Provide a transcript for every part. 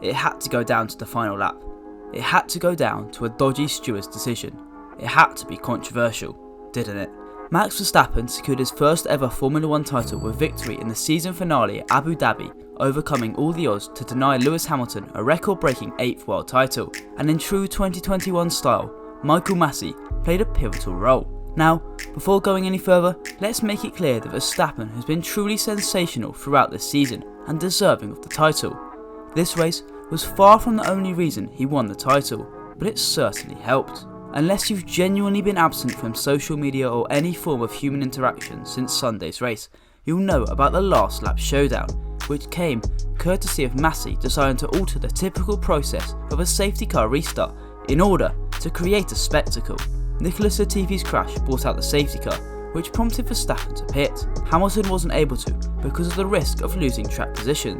it had to go down to the final lap. It had to go down to a dodgy steward's decision. It had to be controversial, didn't it? Max Verstappen secured his first ever Formula 1 title with victory in the season finale at Abu Dhabi, overcoming all the odds to deny Lewis Hamilton a record-breaking 8th world title, and in true 2021 style, Michael Masi played a pivotal role. Now, before going any further, let's make it clear that Verstappen has been truly sensational throughout this season and deserving of the title. This race was far from the only reason he won the title, but it certainly helped. Unless you've genuinely been absent from social media or any form of human interaction since Sunday's race, you'll know about the last lap showdown, which came courtesy of Masi deciding to alter the typical process of a safety car restart in order to create a spectacle. Nicholas Latifi's crash brought out the safety car, which prompted Verstappen to pit. Hamilton wasn't able to because of the risk of losing track position,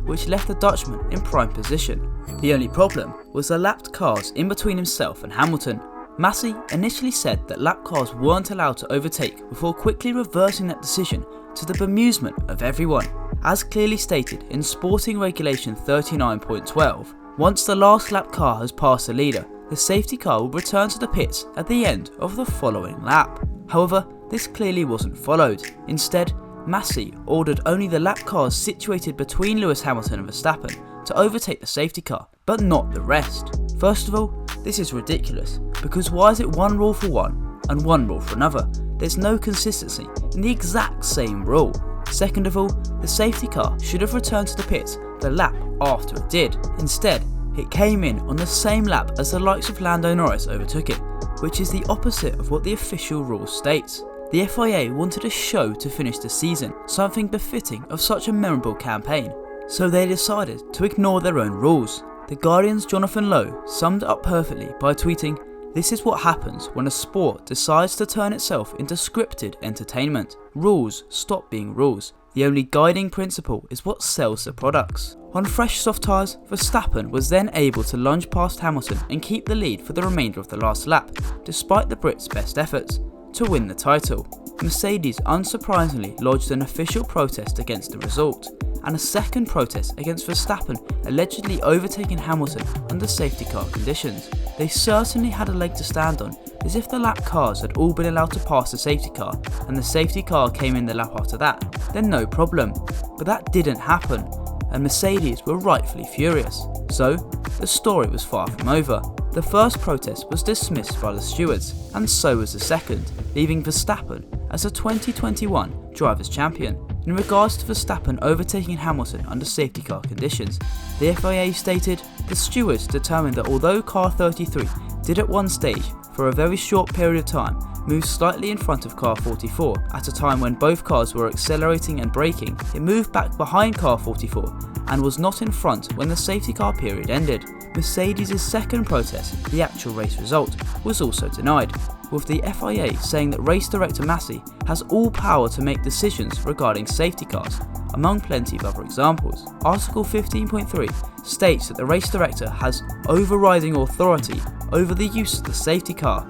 which left the Dutchman in prime position. The only problem was the lapped cars in between himself and Hamilton. Masi initially said that lap cars weren't allowed to overtake before quickly reversing that decision to the bemusement of everyone. As clearly stated in Sporting Regulation 39.12, once the last lap car has passed the leader, the safety car will return to the pits at the end of the following lap. However, this clearly wasn't followed. Instead, Masi ordered only the lap cars situated between Lewis Hamilton and Verstappen to overtake the safety car, but not the rest. First of all, this is ridiculous, because why is it one rule for one and one rule for another? There's no consistency in the exact same rule. Second of all, the safety car should have returned to the pits the lap after it did. Instead, it came in on the same lap as the likes of Lando Norris overtook it, which is the opposite of what the official rule states. The FIA wanted a show to finish the season, something befitting of such a memorable campaign, so they decided to ignore their own rules. The Guardian's Jonathan Lowe summed it up perfectly by tweeting, "This is what happens when a sport decides to turn itself into scripted entertainment. Rules stop being rules. The only guiding principle is what sells the products." On fresh soft tyres, Verstappen was then able to lunge past Hamilton and keep the lead for the remainder of the last lap, despite the Brits' best efforts, to win the title. Mercedes unsurprisingly lodged an official protest against the result, and a second protest against Verstappen allegedly overtaking Hamilton under safety car conditions. They certainly had a leg to stand on, as if the lap cars had all been allowed to pass the safety car and the safety car came in the lap after that, then no problem. But that didn't happen, and Mercedes were rightfully furious. So, the story was far from over. The first protest was dismissed by the stewards, and so was the second, leaving Verstappen as a 2021 Drivers' Champion. In regards to Verstappen overtaking Hamilton under safety car conditions, the FIA stated, "The stewards determined that although car 33 did at one stage, for a very short period of time, move slightly in front of car 44, at a time when both cars were accelerating and braking, it moved back behind car 44 and was not in front when the safety car period ended." Mercedes' second protest, the actual race result, was also denied, with the FIA saying that race director Masi has all power to make decisions regarding safety cars, among plenty of other examples. Article 15.3 states that the race director has overriding authority over the use of the safety car,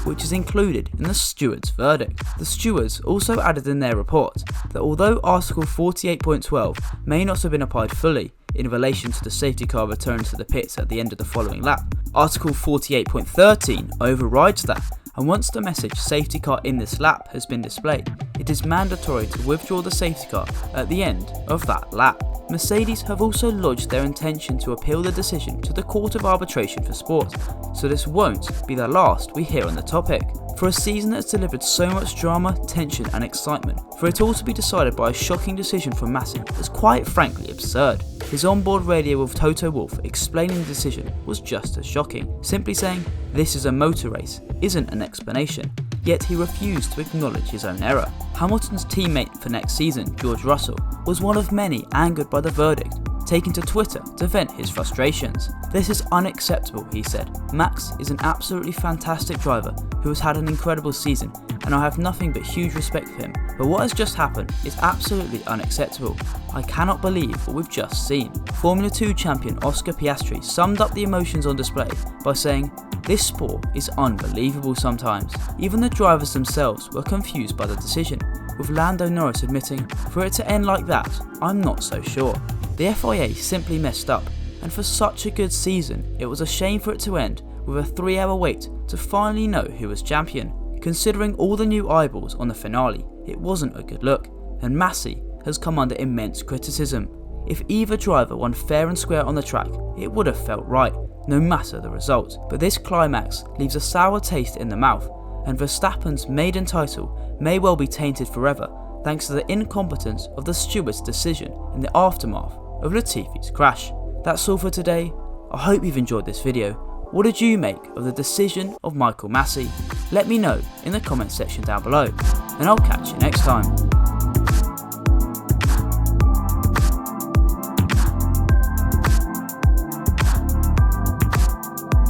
which is included in the stewards' verdict. The stewards also added in their report that although Article 48.12 may not have been applied fully in relation to the safety car return to the pits at the end of the following lap, Article 48.13 overrides that, and once the message "safety car in this lap" has been displayed, it is mandatory to withdraw the safety car at the end of that lap. Mercedes have also lodged their intention to appeal the decision to the Court of Arbitration for Sport, so this won't be the last we hear on the topic. For a season that's delivered so much drama, tension and excitement, for it all to be decided by a shocking decision from Masi is quite frankly absurd. His onboard radio with Toto Wolff explaining the decision was just as shocking, simply saying, "This is a motor race," isn't an explanation, yet he refused to acknowledge his own error. Hamilton's teammate for next season, George Russell, was one of many angered by the verdict, taking to Twitter to vent his frustrations. "This is unacceptable," he said. "Max is an absolutely fantastic driver who has had an incredible season, and I have nothing but huge respect for him. But what has just happened is absolutely unacceptable. I cannot believe what we've just seen." Formula 2 champion Oscar Piastri summed up the emotions on display by saying, "This sport is unbelievable sometimes." Even the drivers themselves were confused by the decision, with Lando Norris admitting, "For it to end like that, I'm not so sure." The FIA simply messed up, and for such a good season, it was a shame for it to end with a 3-hour wait to finally know who was champion. Considering all the new eyeballs on the finale, it wasn't a good look, and Masi has come under immense criticism. If either driver won fair and square on the track, it would have felt right, no matter the result. But this climax leaves a sour taste in the mouth, and Verstappen's maiden title may well be tainted forever thanks to the incompetence of the stewards' decision in the aftermath of Latifi's crash. That's all for today. I hope you've enjoyed this video. What did you make of the decision of Michael Masi? Let me know in the comment section down below, and I'll catch you next time.